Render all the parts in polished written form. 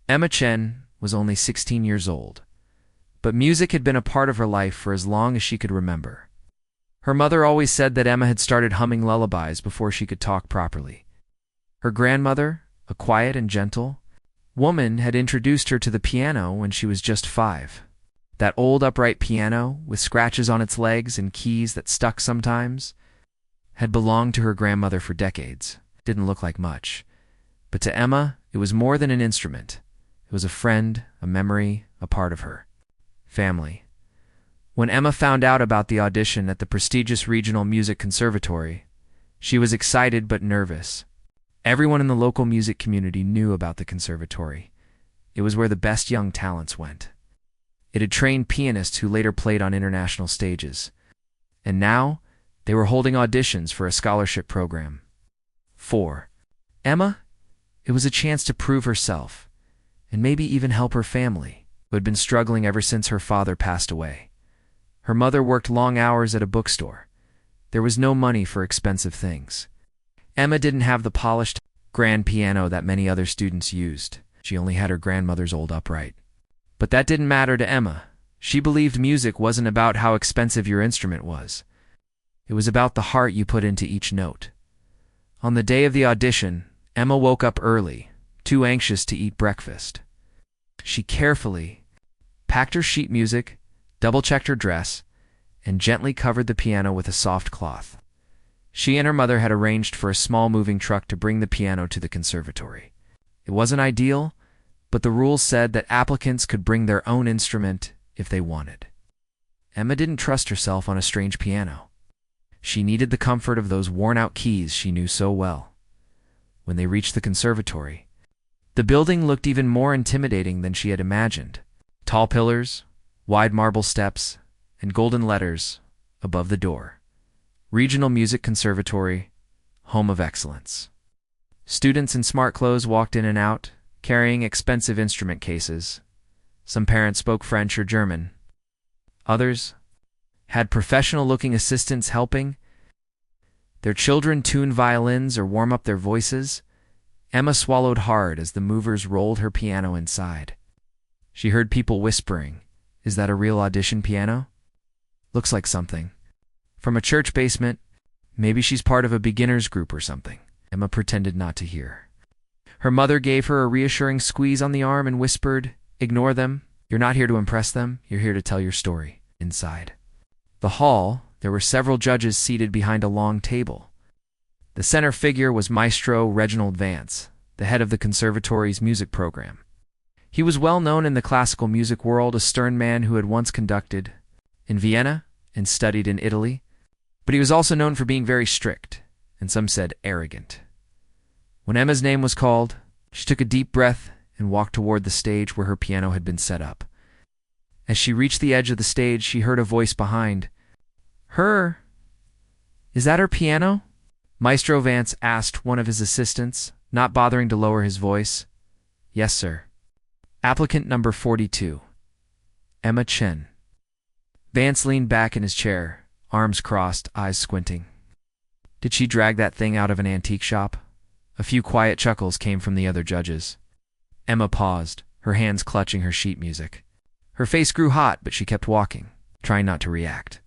Emma Chen was only 16 years old, but music had been a part of her life for as long as she could remember. Her mother always said that Emma had started humming lullabies before she could talk properly. Her grandmother, a quiet and gentle woman, had introduced her to the piano when she was just 5. That old upright piano, with scratches on its legs and keys that stuck sometimes, had belonged to her grandmother for decades. It didn't look like much, but to Emma, it was more than an instrument. It was a friend, a memory, a part of her family. When Emma found out about the audition at the prestigious Regional Music Conservatory, she was excited but nervous. Everyone in the local music community knew about the conservatory. It was where the best young talents went. It had trained pianists who later played on international stages. And now, they were holding auditions for a scholarship program. For Emma, it was a chance to prove herself, and maybe even help her family, who had been struggling ever since her father passed away. Her mother worked long hours at a bookstore. There was no money for expensive things. Emma didn't have the polished, grand piano that many other students used. She only had her grandmother's old upright. But that didn't matter to Emma. She believed music wasn't about how expensive your instrument was. It was about the heart you put into each note. On the day of the audition, Emma woke up early, too anxious to eat breakfast. She carefully packed her sheet music, double-checked her dress, and gently covered the piano with a soft cloth. She and her mother had arranged for a small moving truck to bring the piano to the conservatory. It wasn't ideal, but the rules said that applicants could bring their own instrument if they wanted. Emma didn't trust herself on a strange piano. She needed the comfort of those worn-out keys she knew so well. When they reached the conservatory, the building looked even more intimidating than she had imagined. Tall pillars, wide marble steps, and golden letters above the door. Regional Music Conservatory, Home of Excellence. Students in smart clothes walked in and out, carrying expensive instrument cases. Some parents spoke French or German. Others had professional-looking assistants helping their children tune violins or warm up their voices. Emma swallowed hard as the movers rolled her piano inside. She heard people whispering, "Is that a real audition piano? Looks like something. From a church basement. Maybe she's part of a beginner's group or something." Emma pretended not to hear. Her mother gave her a reassuring squeeze on the arm and whispered, "Ignore them. You're not here to impress them. You're here to tell your story." Inside the hall, there were several judges seated behind a long table. The center figure was Maestro Reginald Vance, the head of the conservatory's music program. He was well known in the classical music world, a stern man who had once conducted in Vienna and studied in Italy, but he was also known for being very strict, and some said arrogant. When Emma's name was called, she took a deep breath and walked toward the stage where her piano had been set up. As she reached the edge of the stage, she heard a voice behind her. "Is that her piano?" Maestro Vance asked one of his assistants, not bothering to lower his voice. "Yes, sir." Applicant number 42, Emma Chen. Vance leaned back in his chair, arms crossed, eyes squinting. "Did she drag that thing out of an antique shop?" A few quiet chuckles came from the other judges. Emma paused, her hands clutching her sheet music. Her face grew hot, but she kept walking, trying not to react.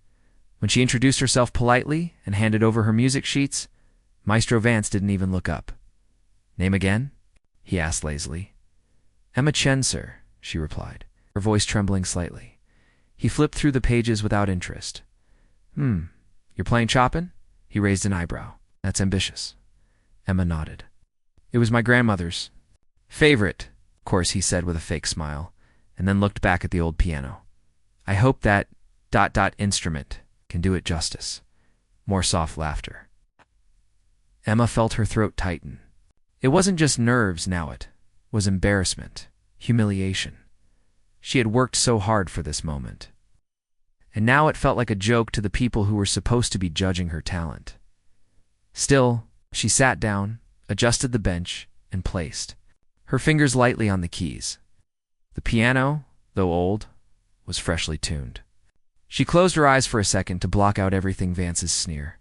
When she introduced herself politely and handed over her music sheets, Maestro Vance didn't even look up. "Name again?" he asked lazily. "Emma Chen, sir," she replied, her voice trembling slightly. He flipped through the pages without interest. You're playing Chopin?" He raised an eyebrow. "That's ambitious." Emma nodded. "It was my grandmother's favorite, of course," he said with a fake smile, and then looked back at the old piano. "I hope that ... instrument can do it justice." More soft laughter. Emma felt her throat tighten. It wasn't just nerves now, it was embarrassment, humiliation. She had worked so hard for this moment. And now it felt like a joke to the people who were supposed to be judging her talent. Still, she sat down, adjusted the bench, and placed her fingers lightly on the keys. The piano, though old, was freshly tuned. She closed her eyes for a second to block out everything Vance's sneer.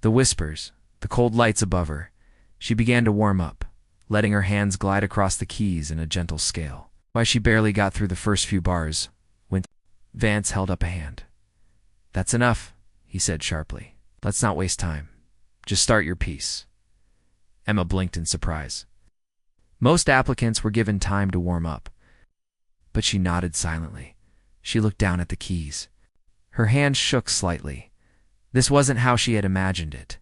The whispers, the cold lights above her. She began to warm up, letting her hands glide across the keys in a gentle scale. Why she barely got through the first few bars when Vance held up a hand. "That's enough," he said sharply. "Let's not waste time. Just start your piece." Emma blinked in surprise. Most applicants were given time to warm up, but she nodded silently. She looked down at the keys. Her hand shook slightly. This wasn't how she had imagined it.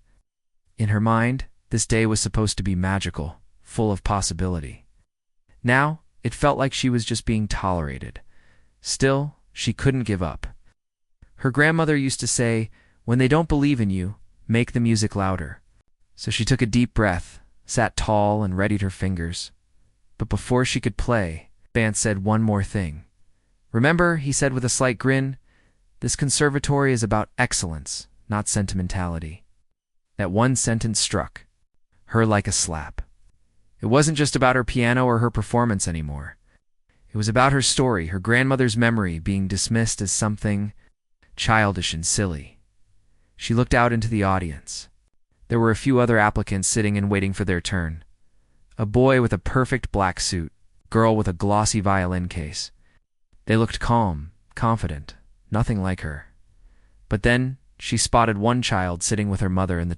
In her mind, this day was supposed to be magical, full of possibility. Now, it felt like she was just being tolerated. Still, she couldn't give up. Her grandmother used to say, "When they don't believe in you, make the music louder." So she took a deep breath, sat tall and readied her fingers. But before she could play, Vance said one more thing. "Remember," he said with a slight grin, "this conservatory is about excellence, not sentimentality." That one sentence struck her like a slap. It wasn't just about her piano or her performance anymore. It was about her story, her grandmother's memory being dismissed as something childish and silly. She looked out into the audience. There were a few other applicants sitting and waiting for their turn. A boy with a perfect black suit, a girl with a glossy violin case. They looked calm, confident, nothing like her. But then she spotted one child sitting with her mother in the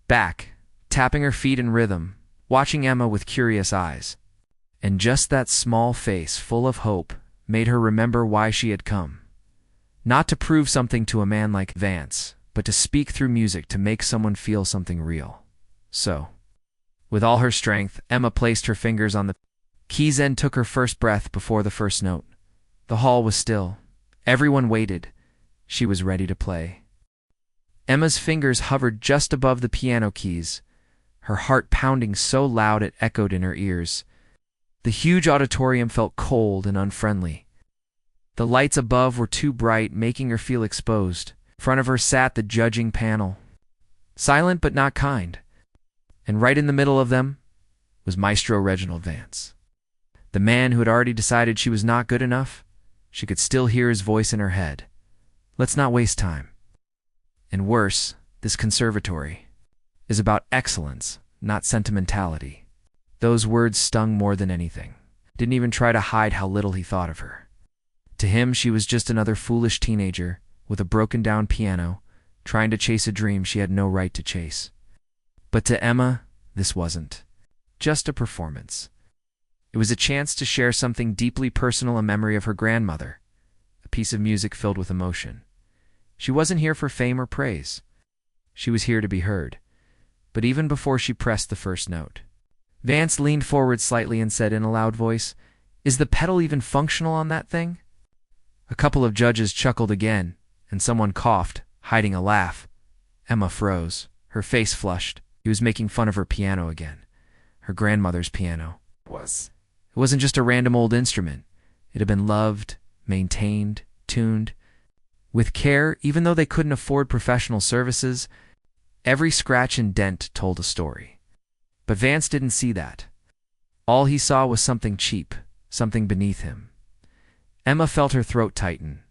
back, tapping her feet in rhythm, watching Emma with curious eyes. And just that small face full of hope made her remember why she had come. Not to prove something to a man like Vance, but to speak through music to make someone feel something real. So, with all her strength, Emma placed her fingers on the keys and took her first breath before the first note. The hall was still. Everyone waited. She was ready to play. Emma's fingers hovered just above the piano keys, her heart pounding so loud it echoed in her ears. The huge auditorium felt cold and unfriendly. The lights above were too bright, making her feel exposed. In front of her sat the judging panel, silent but not kind. And right in the middle of them was Maestro Reginald Vance. The man who had already decided she was not good enough. She could still hear his voice in her head. "Let's not waste time." And worse, this conservatory is about excellence, not sentimentality. Those words stung more than anything. Didn't even try to hide how little he thought of her. To him, she was just another foolish teenager with a broken-down piano, trying to chase a dream she had no right to chase. But to Emma, this wasn't just a performance. It was a chance to share something deeply personal, a memory of her grandmother, a piece of music filled with emotion. She wasn't here for fame or praise. She was here to be heard. But even before she pressed the first note, Vance leaned forward slightly and said in a loud voice, "Is the pedal even functional on that thing?" A couple of judges chuckled again, and someone coughed, hiding a laugh. Emma froze, her face flushed. He was making fun of her piano again. Her grandmother's piano. It wasn't just a random old instrument. It had been loved, maintained, tuned. With care, even though they couldn't afford professional services, every scratch and dent told a story. But Vance didn't see that. All he saw was something cheap, something beneath him. Emma felt her throat tighten.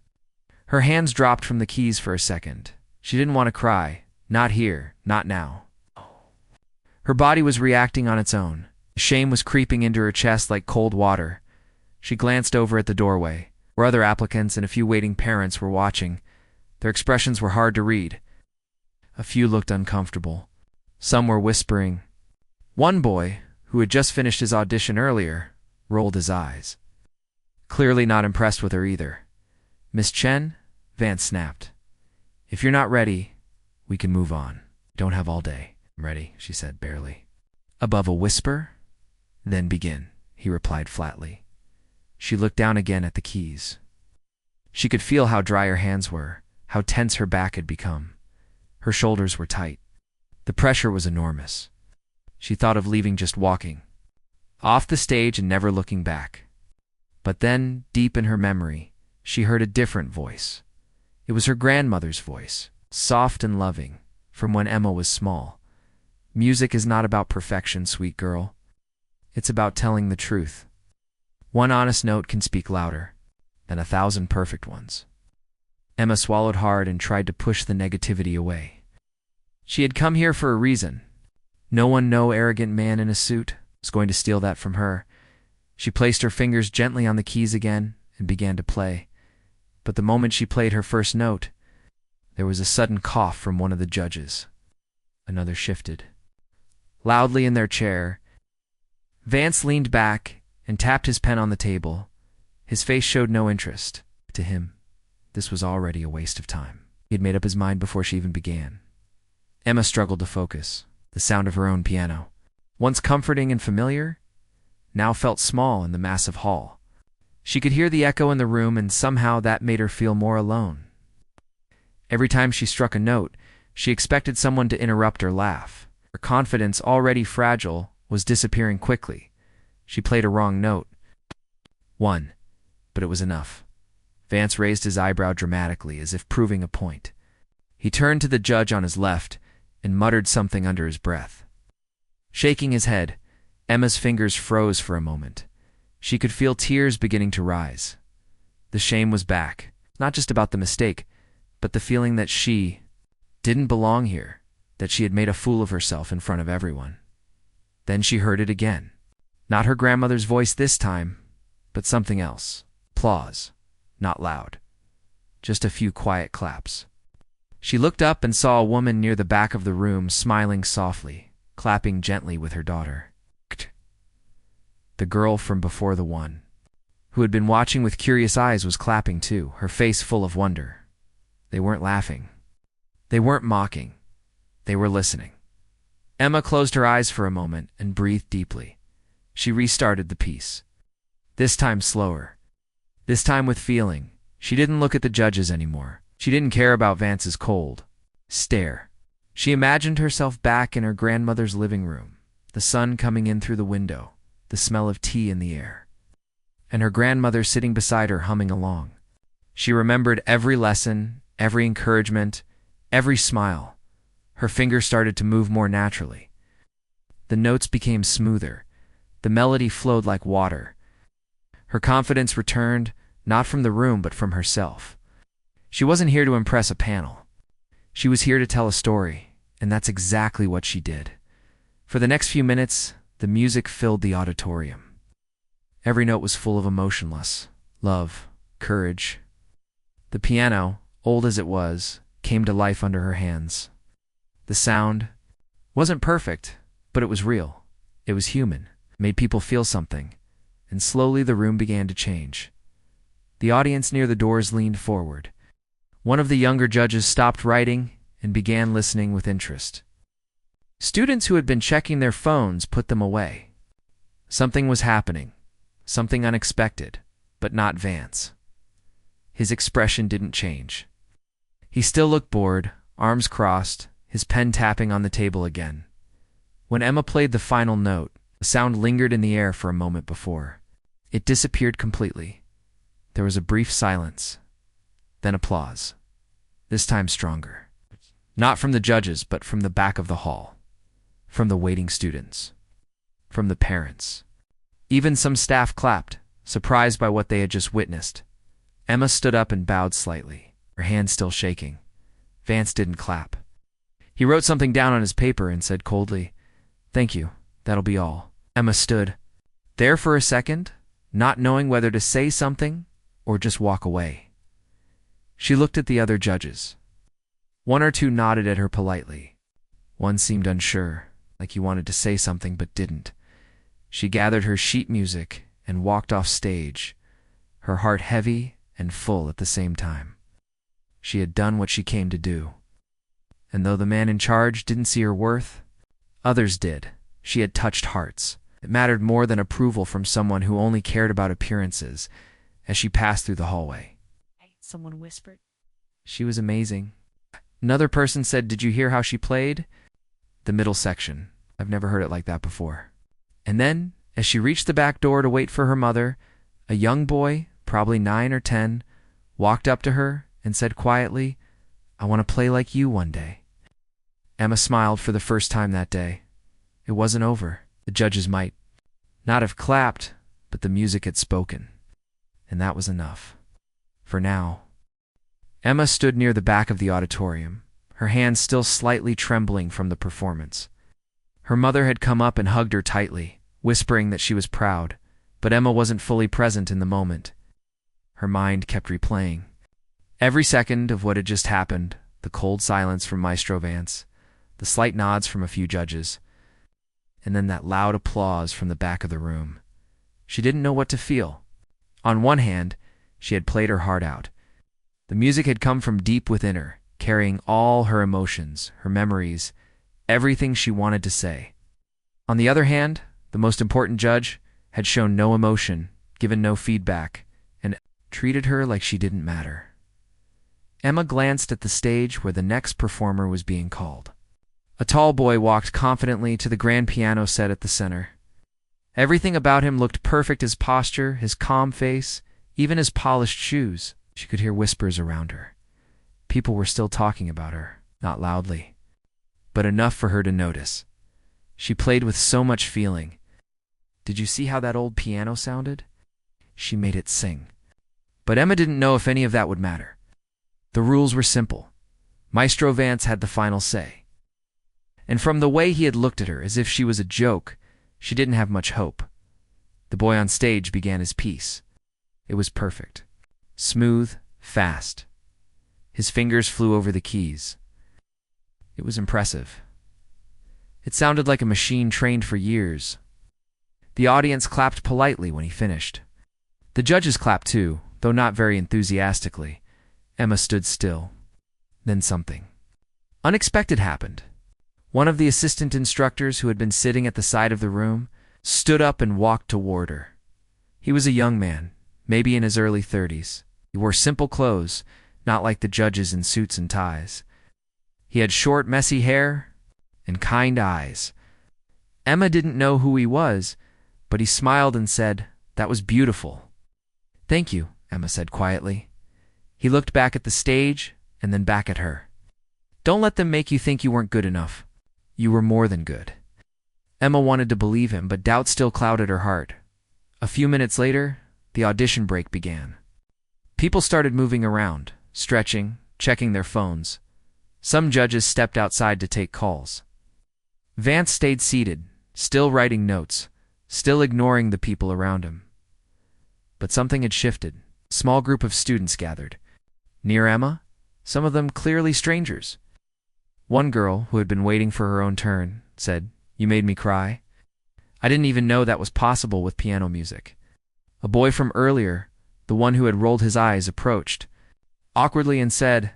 Her hands dropped from the keys for a second. She didn't want to cry. Not here, not now. Her body was reacting on its own. Shame was creeping into her chest like cold water. She glanced over at the doorway, where other applicants and a few waiting parents were watching. Their expressions were hard to read. A few looked uncomfortable. Some were whispering. One boy, who had just finished his audition earlier, rolled his eyes. Clearly not impressed with her either. "Miss Chen," Vance snapped. "If you're not ready, we can move on. Don't have all day." "I'm ready," she said barely. Above a whisper, "Then begin," he replied flatly. She looked down again at the keys. She could feel how dry her hands were, how tense her back had become. Her shoulders were tight. The pressure was enormous. She thought of leaving, just walking off the stage and never looking back. But then, deep in her memory, she heard a different voice. It was her grandmother's voice, soft and loving, from when Emma was small. "Music is not about perfection, sweet girl. It's about telling the truth. One honest note can speak louder than 1,000 perfect ones." Emma swallowed hard and tried to push the negativity away. She had come here for a reason. No arrogant man in a suit, was going to steal that from her. She placed her fingers gently on the keys again and began to play. But the moment she played her first note, there was a sudden cough from one of the judges. Another shifted. Loudly in their chair, Vance leaned back and tapped his pen on the table. His face showed no interest. To him, this was already a waste of time. He had made up his mind before she even began. Emma struggled to focus. The sound of her own piano, once comforting and familiar, now felt small in the massive hall. She could hear the echo in the room, and somehow that made her feel more alone. Every time she struck a note, she expected someone to interrupt or laugh. Her confidence, already fragile, was disappearing quickly. She played a wrong note. One, but it was enough. Vance raised his eyebrow dramatically, as if proving a point. He turned to the judge on his left and muttered something under his breath. Shaking his head, Emma's fingers froze for a moment. She could feel tears beginning to rise. The shame was back, not just about the mistake, but the feeling that she didn't belong here, that she had made a fool of herself in front of everyone. Then she heard it again. Not her grandmother's voice this time, but something else. Applause. Not loud. Just a few quiet claps. She looked up and saw a woman near the back of the room smiling softly, clapping gently with her daughter. The girl from before, the one who had been watching with curious eyes, was clapping too, her face full of wonder. They weren't laughing. They weren't mocking. They were listening. Emma closed her eyes for a moment and breathed deeply. She restarted the piece. This time slower. This time with feeling. She didn't look at the judges anymore. She didn't care about Vance's cold stare. She imagined herself back in her grandmother's living room, the sun coming in through the window, the smell of tea in the air, and her grandmother sitting beside her humming along. She remembered every lesson, every encouragement, every smile. Her fingers started to move more naturally. The notes became smoother. The melody flowed like water. Her confidence returned, not from the room but from herself. She wasn't here to impress a panel. She was here to tell a story, and that's exactly what she did. For the next few minutes, the music filled the auditorium. Every note was full of emotionless love, courage. The piano, old as it was, came to life under her hands. The sound wasn't perfect, but it was real. It was human, made people feel something, and slowly the room began to change. The audience near the doors leaned forward. One of the younger judges stopped writing and began listening with interest. Students who had been checking their phones put them away. Something was happening, something unexpected, but not Vance. His expression didn't change. He still looked bored, arms crossed, his pen tapping on the table again. When Emma played the final note, the sound lingered in the air for a moment before. It disappeared completely. There was a brief silence, then applause, this time stronger. Not from the judges, but from the back of the hall, from the waiting students, from the parents. Even some staff clapped, surprised by what they had just witnessed. Emma stood up and bowed slightly, her hand still shaking. Vance didn't clap. He wrote something down on his paper and said coldly, "Thank you, that'll be all." Emma stood there for a second, not knowing whether to say something or just walk away. She looked at the other judges. One or two nodded at her politely. One seemed unsure, like he wanted to say something but didn't. She gathered her sheet music and walked off stage, her heart heavy and full at the same time. She had done what she came to do. And though the man in charge didn't see her worth, others did. She had touched hearts. It mattered more than approval from someone who only cared about appearances. As she passed through the hallway, someone whispered, "She was amazing." Another person said, "Did you hear how she played?" The middle section. I've never heard it like that before. And then, as she reached the back door to wait for her mother, a young boy, probably 9 or 10, walked up to her and said quietly, "I want to play like you one day." Emma smiled for the first time that day. It wasn't over. The judges might not have clapped, but the music had spoken. And that was enough. For now. Emma stood near the back of the auditorium, her hands still slightly trembling from the performance. Her mother had come up and hugged her tightly, whispering that she was proud, but Emma wasn't fully present in the moment. Her mind kept replaying every second of what had just happened, the cold silence from Maestro Vance, the slight nods from a few judges, and then that loud applause from the back of the room. She didn't know what to feel. On one hand, she had played her heart out. The music had come from deep within her, carrying all her emotions, her memories, everything she wanted to say. On the other hand, the most important judge had shown no emotion, given no feedback, and treated her like she didn't matter. Emma glanced at the stage where the next performer was being called. A tall boy walked confidently to the grand piano set at the center. Everything about him looked perfect: his posture, his calm face, even his polished shoes. She could hear whispers around her. People were still talking about her, not loudly, but enough for her to notice. She played with so much feeling. Did you see how that old piano sounded? She made it sing. But Emma didn't know if any of that would matter. The rules were simple. Maestro Vance had the final say. And from the way he had looked at her, as if she was a joke, she didn't have much hope. The boy on stage began his piece. It was perfect. Smooth, fast. His fingers flew over the keys. It was impressive. It sounded like a machine trained for years. The audience clapped politely when he finished. The judges clapped too, though not very enthusiastically. Emma stood still. Then something unexpected happened. One of the assistant instructors, who had been sitting at the side of the room, stood up and walked toward her. He was a young man, maybe in his early 30s. He wore simple clothes, not like the judges in suits and ties. He had short, messy hair and kind eyes. Emma didn't know who he was, but he smiled and said, "That was beautiful." "Thank you," Emma said quietly. He looked back at the stage and then back at her. "Don't let them make you think you weren't good enough. You were more than good." Emma wanted to believe him, but doubt still clouded her heart. A few minutes later, the audition break began. People started moving around, stretching, checking their phones. Some judges stepped outside to take calls. Vance stayed seated, still writing notes, still ignoring the people around him. But something had shifted. A small group of students gathered. Near Emma, some of them clearly strangers. One girl, who had been waiting for her own turn, said, "You made me cry. I didn't even know that was possible with piano music." A boy from earlier, the one who had rolled his eyes, approached awkwardly and said,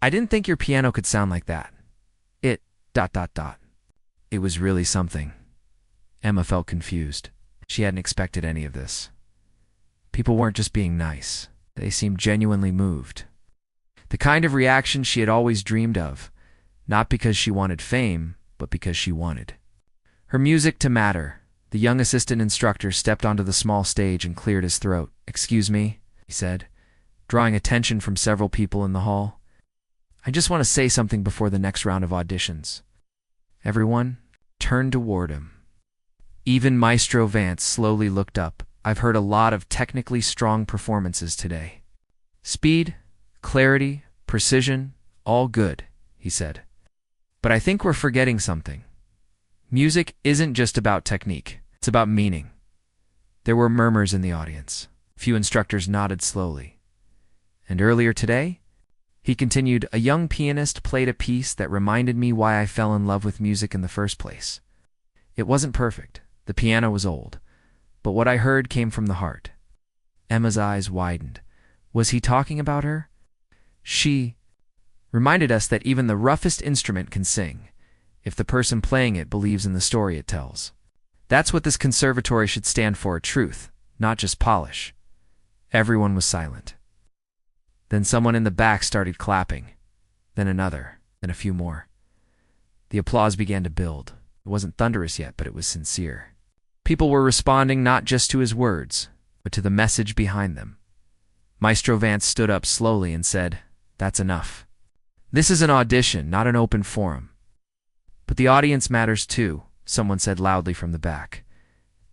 I didn't think your piano could sound like that. It... It was really something. Emma felt confused. She hadn't expected any of this. People weren't just being nice. They seemed genuinely moved. The kind of reaction she had always dreamed of, not because she wanted fame, but because she wanted her music to matter. The young assistant instructor stepped onto the small stage and cleared his throat. "Excuse me," he said, drawing attention from several people in the hall. "I just want to say something before the next round of auditions." Everyone turned toward him. Even Maestro Vance slowly looked up. "I've heard a lot of technically strong performances today. Speed, clarity, precision, all good," he said. "But I think we're forgetting something. Music isn't just about technique. It's about meaning." There were murmurs in the audience. A few instructors nodded slowly. "And earlier today," he continued, "a young pianist played a piece that reminded me why I fell in love with music in the first place. It wasn't perfect. The piano was old. But what I heard came from the heart." Emma's eyes widened. Was he talking about her? She reminded us that even the roughest instrument can sing, if the person playing it believes in the story it tells. That's what this conservatory should stand for: truth, not just polish. Everyone was silent. Then someone in the back started clapping. Then another. Then a few more. The applause began to build. It wasn't thunderous yet, but it was sincere. People were responding not just to his words, but to the message behind them. Maestro Vance stood up slowly and said, "That's enough. This is an audition, not an open forum." "But the audience matters too," someone said loudly from the back.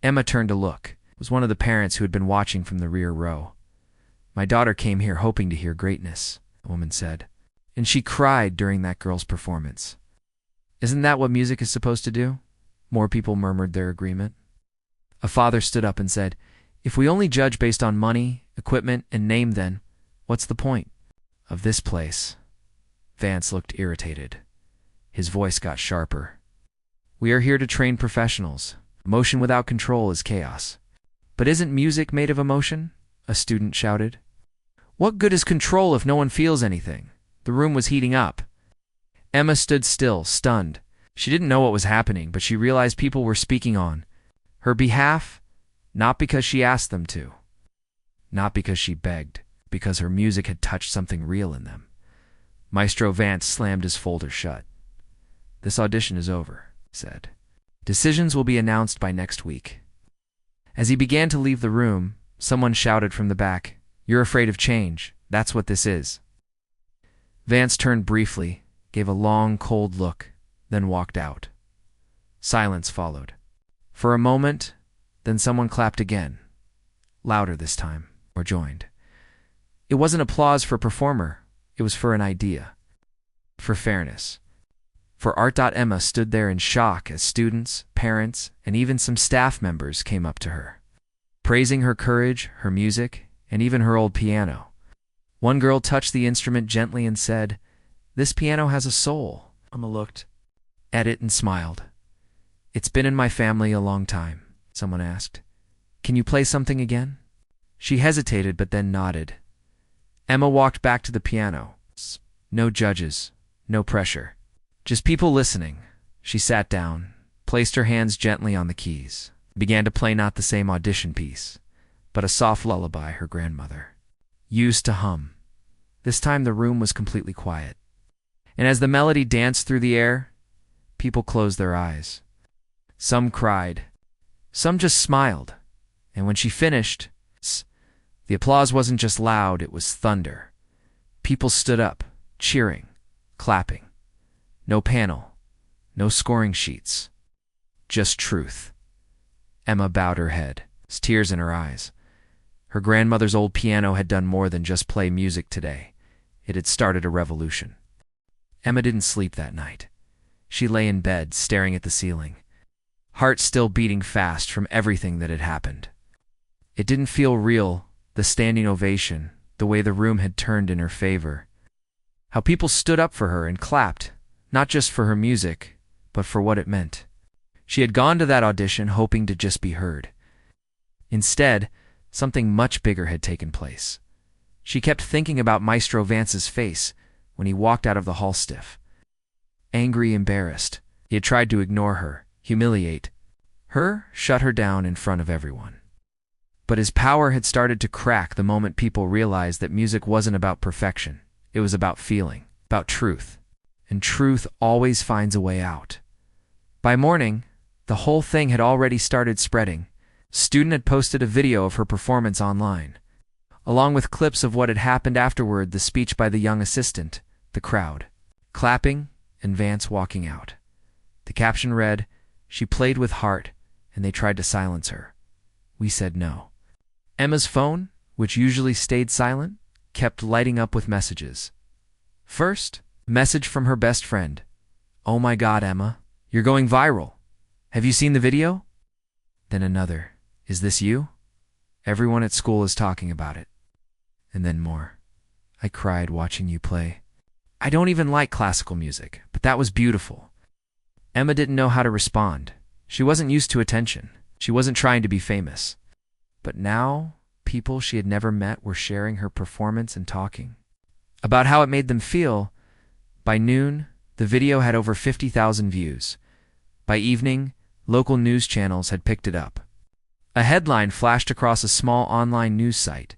Emma turned to look. It was one of the parents who had been watching from the rear row. "My daughter came here hoping to hear greatness," the woman said. "And she cried during that girl's performance. Isn't that what music is supposed to do? More people murmured their agreement. A father stood up and said, "If we only judge based on money, equipment, and name, then what's the point of this place?" Vance looked irritated. His voice got sharper. "We are here to train professionals. Emotion without control is chaos." "But isn't music made of emotion?" a student shouted. "What good is control if no one feels anything?" The room was heating up. Emma stood still, stunned. She didn't know what was happening, but she realized people were speaking on her behalf, not because she asked them to, not because she begged, because her music had touched something real in them. Maestro Vance slammed his folder shut. "This audition is over," he said. "Decisions will be announced by next week." As he began to leave the room, someone shouted from the back, "You're afraid of change. That's what this is." Vance turned briefly, gave a long, cold look, then walked out. Silence followed. For a moment, then someone clapped again, louder this time, or joined. It wasn't applause for a performer, it was for an idea. For fairness. For art. Emma stood there in shock as students, parents, and even some staff members came up to her, praising her courage, her music, and even her old piano. One girl touched the instrument gently and said, "This piano has a soul." Emma looked at it and smiled. "It's been in my family a long time," someone asked. "Can you play something again?" She hesitated but then nodded. Emma walked back to the piano. No judges, no pressure. Just people listening. She sat down, placed her hands gently on the keys, began to play not the same audition piece, but a soft lullaby her grandmother used to hum. This time the room was completely quiet. And as the melody danced through the air, people closed their eyes. Some cried. Some just smiled. And when she finished, the applause wasn't just loud, it was thunder. People stood up, cheering, clapping. No panel, no scoring sheets, just truth. Emma bowed her head, tears in her eyes. Her grandmother's old piano had done more than just play music today. It had started a revolution. Emma didn't sleep that night. She lay in bed, staring at the ceiling, heart still beating fast from everything that had happened. It didn't feel real, the standing ovation, the way the room had turned in her favor. How people stood up for her and clapped, not just for her music, but for what it meant. She had gone to that audition hoping to just be heard. Instead, something much bigger had taken place. She kept thinking about Maestro Vance's face when he walked out of the hall stiff. Angry, embarrassed. He had tried to ignore her, humiliate her, shut her down in front of everyone. But his power had started to crack the moment people realized that music wasn't about perfection. It was about feeling, about truth. And truth always finds a way out. By morning, the whole thing had already started spreading. A student had posted a video of her performance online, along with clips of what had happened afterward, the speech by the young assistant, the crowd clapping, and Vance walking out. The caption read, "She played with heart, and they tried to silence her. We said no." Emma's phone, which usually stayed silent, kept lighting up with messages. First, message from her best friend. "Oh my God, Emma, you're going viral. Have you seen the video?" Then another. "Is this you? Everyone at school is talking about it." And then more. "I cried watching you play. I don't even like classical music, but that was beautiful." Emma didn't know how to respond. She wasn't used to attention. She wasn't trying to be famous. But now, people she had never met were sharing her performance and talking about how it made them feel. By noon, the video had over 50,000 views. By evening, local news channels had picked it up. A headline flashed across a small online news site.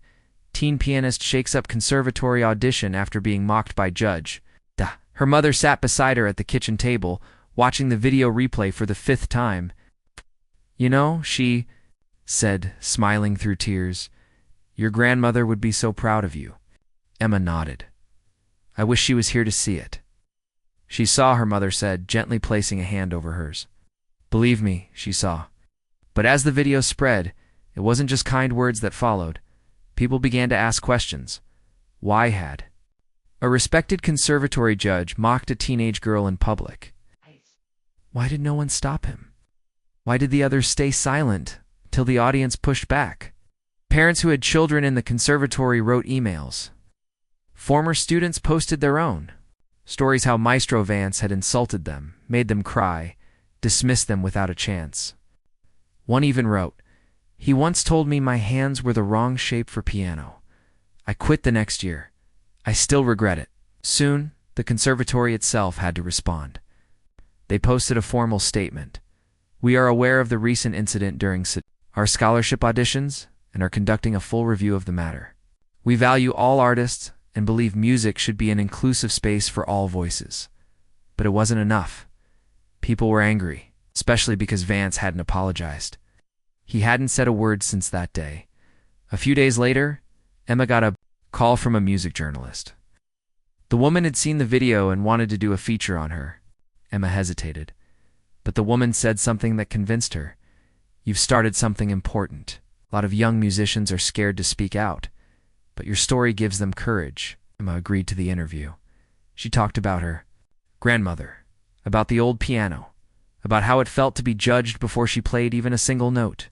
Teen pianist shakes up conservatory audition after being mocked by judge. Her mother sat beside her at the kitchen table, watching the video replay for the 5th time. "You know," she said, smiling through tears, "your grandmother would be so proud of you." Emma nodded. "I wish she was here to see it." She saw, her mother said, gently placing a hand over hers. "Believe me," she saw. But as the video spread, it wasn't just kind words that followed. People began to ask questions. Why had a respected conservatory judge mocked a teenage girl in public? Why did no one stop him? Why did the others stay silent till the audience pushed back? Parents who had children in the conservatory wrote emails. Former students posted their own stories how Maestro Vance had insulted them, made them cry, dismissed them without a chance. One even wrote, "He once told me my hands were the wrong shape for piano. I quit the next year. I still regret it." Soon, the conservatory itself had to respond. They posted a formal statement. "We are aware of the recent incident during our scholarship auditions and are conducting a full review of the matter. We value all artists and believe music should be an inclusive space for all voices." But it wasn't enough. People were angry, especially because Vance hadn't apologized. He hadn't said a word since that day. A few days later, Emma got a call from a music journalist. The woman had seen the video and wanted to do a feature on her. Emma hesitated, but the woman said something that convinced her. "You've started something important. A lot of young musicians are scared to speak out, but your story gives them courage." Emma agreed to the interview. She talked about her grandmother, about the old piano, about how it felt to be judged before she played even a single note.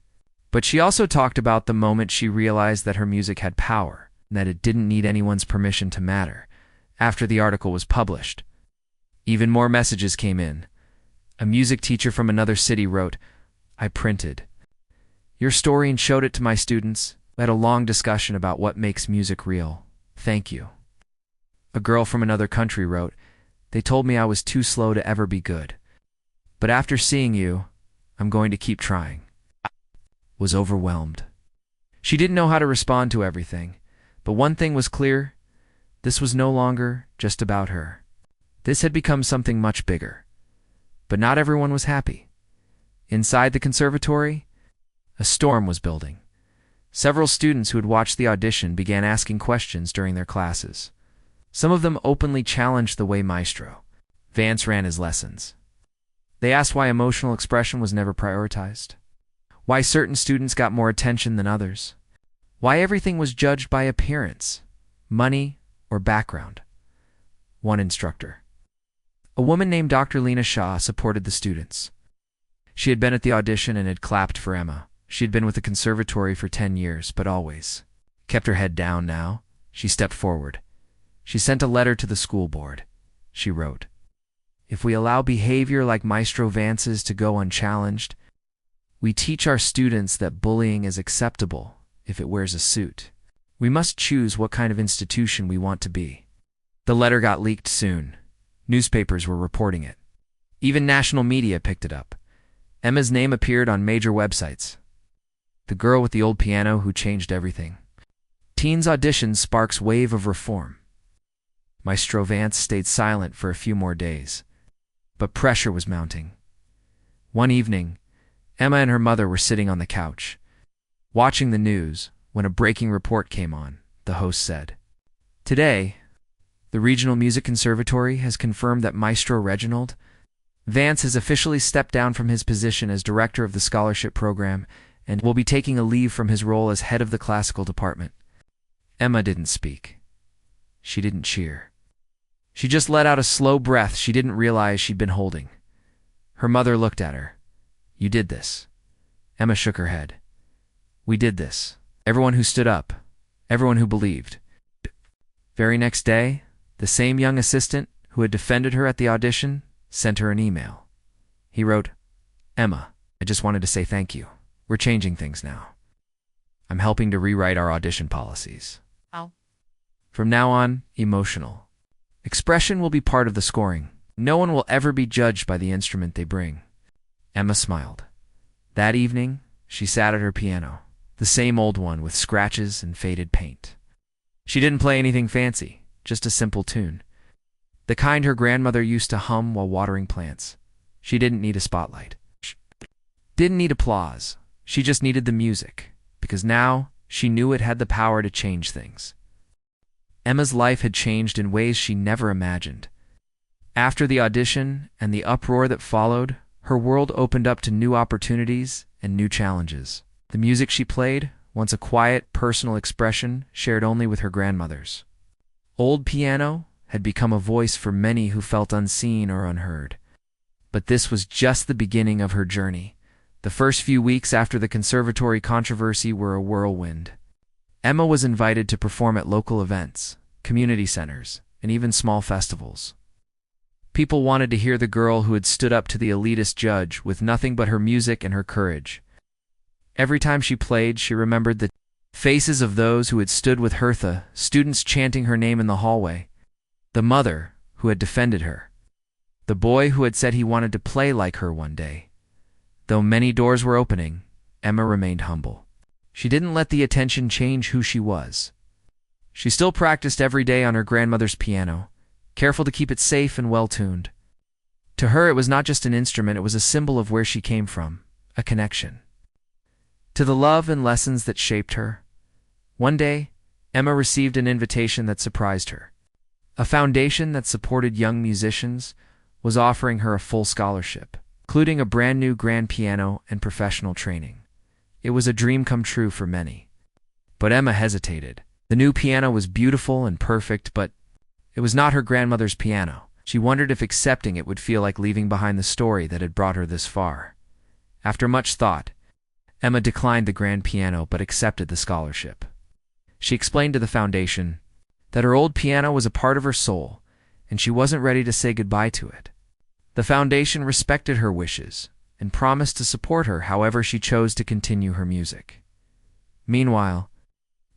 But she also talked about the moment she realized that her music had power, and that it didn't need anyone's permission to matter. After the article was published, even more messages came in. A music teacher from another city wrote, "I printed your story and showed it to my students. We had a long discussion about what makes music real. Thank you." A girl from another country wrote, "They told me I was too slow to ever be good. But after seeing you, I'm going to keep trying." I was overwhelmed. She didn't know how to respond to everything, but one thing was clear. This was no longer just about her. This had become something much bigger. But not everyone was happy. Inside the conservatory, a storm was building. Several students who had watched the audition began asking questions during their classes. Some of them openly challenged the way Maestro Vance ran his lessons. They asked why emotional expression was never prioritized, why certain students got more attention than others, why everything was judged by appearance, money, or background. One instructor, a woman named Dr. Lena Shaw, supported the students. She had been at the audition and had clapped for Emma. She had been with the conservatory for 10 years, but always kept her head down. Now, she stepped forward. She sent a letter to the school board. She wrote, "If we allow behavior like Maestro Vance's to go unchallenged, we teach our students that bullying is acceptable if it wears a suit. We must choose what kind of institution we want to be." The letter got leaked soon. Newspapers were reporting it. Even national media picked it up. Emma's name appeared on major websites. The girl with the old piano who changed everything. Teens audition sparks wave of reform. Maestro Vance stayed silent for a few more days, but pressure was mounting. One evening, Emma and her mother were sitting on the couch, watching the news, when a breaking report came on. The host said, "Today, the Regional Music Conservatory has confirmed that Maestro Reginald Vance has officially stepped down from his position as director of the scholarship program and will be taking a leave from his role as head of the classical department." Emma didn't speak. She didn't cheer. She just let out a slow breath she didn't realize she'd been holding. Her mother looked at her. "You did this." Emma shook her head. "We did this. Everyone who stood up. Everyone who believed." Very next day, the same young assistant who had defended her at the audition sent her an email. He wrote, "Emma, I just wanted to say thank you. We're changing things now. I'm helping to rewrite our audition policies. Oh. From now on, emotional expression will be part of the scoring. No one will ever be judged by the instrument they bring." Emma smiled. That evening, she sat at her piano, the same old one with scratches and faded paint. She didn't play anything fancy, just a simple tune. The kind her grandmother used to hum while watering plants. She didn't need a spotlight. She didn't need applause. She just needed the music, because now she knew it had the power to change things. Emma's life had changed in ways she never imagined. After the audition and the uproar that followed, her world opened up to new opportunities and new challenges. The music she played, once a quiet, personal expression shared only with her grandmothers. Old piano had become a voice for many who felt unseen or unheard. But this was just the beginning of her journey. The first few weeks after the conservatory controversy were a whirlwind. Emma was invited to perform at local events, community centers, and even small festivals. People wanted to hear the girl who had stood up to the elitist judge with nothing but her music and her courage. Every time she played, she remembered the faces of those who had stood with Hertha, students chanting her name in the hallway, the mother who had defended her, the boy who had said he wanted to play like her one day. Though many doors were opening, Emma remained humble. She didn't let the attention change who she was. She still practiced every day on her grandmother's piano, careful to keep it safe and well-tuned. To her, it was not just an instrument, it was a symbol of where she came from, a connection to the love and lessons that shaped her. One day, Emma received an invitation that surprised her. A foundation that supported young musicians was offering her a full scholarship, including a brand new grand piano and professional training. It was a dream come true for many. But Emma hesitated. The new piano was beautiful and perfect, but it was not her grandmother's piano. She wondered if accepting it would feel like leaving behind the story that had brought her this far. After much thought, Emma declined the grand piano but accepted the scholarship. She explained to the foundation that her old piano was a part of her soul, and she wasn't ready to say goodbye to it. The foundation respected her wishes and promised to support her however she chose to continue her music. Meanwhile,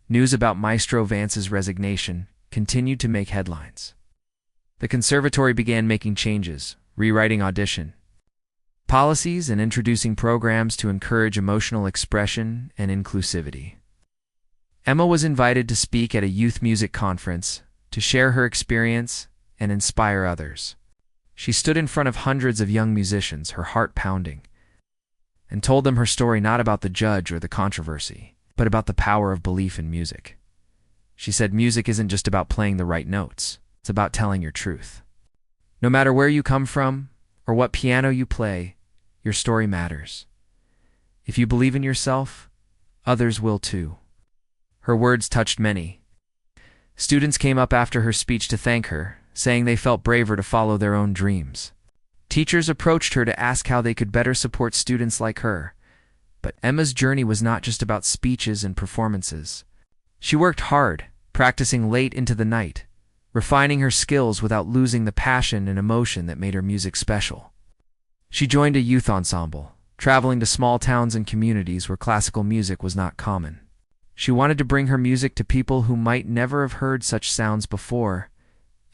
news about Maestro Vance's resignation continued to make headlines. The conservatory began making changes, rewriting audition policies and introducing programs to encourage emotional expression and inclusivity. Emma was invited to speak at a youth music conference to share her experience and inspire others. She stood in front of hundreds of young musicians, her heart pounding, and told them her story not about the judge or the controversy, but about the power of belief in music. She said music isn't just about playing the right notes, it's about telling your truth. No matter where you come from or what piano you play, your story matters. If you believe in yourself, others will too. Her words touched many. Students came up after her speech to thank her, saying they felt braver to follow their own dreams. Teachers approached her to ask how they could better support students like her. But Emma's journey was not just about speeches and performances. She worked hard, practicing late into the night, refining her skills without losing the passion and emotion that made her music special. She joined a youth ensemble, traveling to small towns and communities where classical music was not common. She wanted to bring her music to people who might never have heard such sounds before.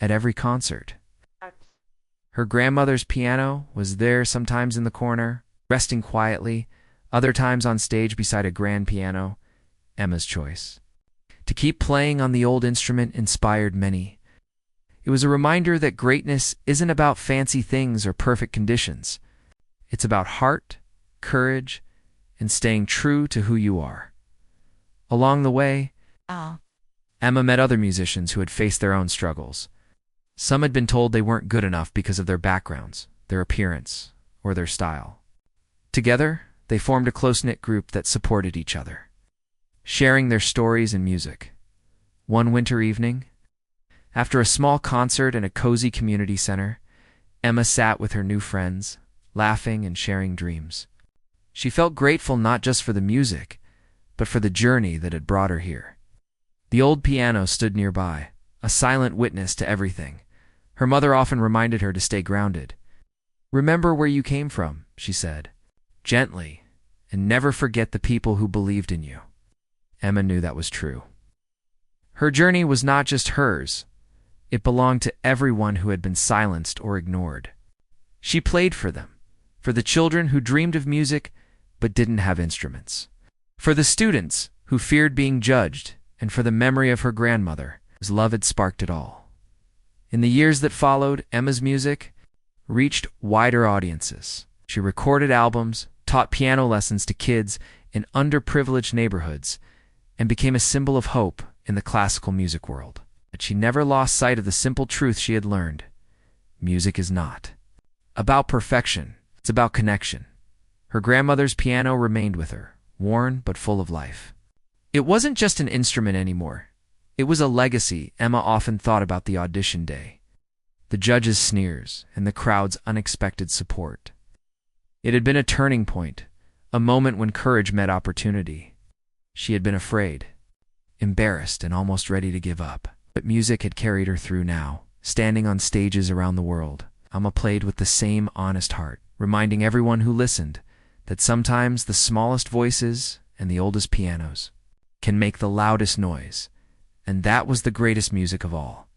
At every concert, her grandmother's piano was there, sometimes in the corner, resting quietly, other times on stage beside a grand piano. Emma's choice to keep playing on the old instrument inspired many. It was a reminder that greatness isn't about fancy things or perfect conditions. It's about heart, courage, and staying true to who you are. Along the way, Emma met other musicians who had faced their own struggles. Some had been told they weren't good enough because of their backgrounds, their appearance, or their style. Together, they formed a close-knit group that supported each other, sharing their stories and music. One winter evening, after a small concert in a cozy community center, Emma sat with her new friends, laughing and sharing dreams. She felt grateful not just for the music, but for the journey that had brought her here. The old piano stood nearby, a silent witness to everything. Her mother often reminded her to stay grounded. "Remember where you came from," she said, gently, "and never forget the people who believed in you." Emma knew that was true. Her journey was not just hers. It belonged to everyone who had been silenced or ignored. She played for them, for the children who dreamed of music but didn't have instruments, for the students who feared being judged, and for the memory of her grandmother, whose love had sparked it all. In the years that followed, Emma's music reached wider audiences. She recorded albums, taught piano lessons to kids in underprivileged neighborhoods, and became a symbol of hope in the classical music world. But she never lost sight of the simple truth she had learned. Music is not about perfection, it's about connection. Her grandmother's piano remained with her, worn but full of life. It wasn't just an instrument anymore. It was a legacy. Emma often thought about the audition day, the judges' sneers, and the crowd's unexpected support. It had been a turning point, A moment when courage met opportunity. She had been afraid, embarrassed, and almost ready to give up. But music had carried her through now. Standing on stages around the world, Emma played with the same honest heart, reminding everyone who listened that sometimes the smallest voices and the oldest pianos can make the loudest noise, and that was the greatest music of all.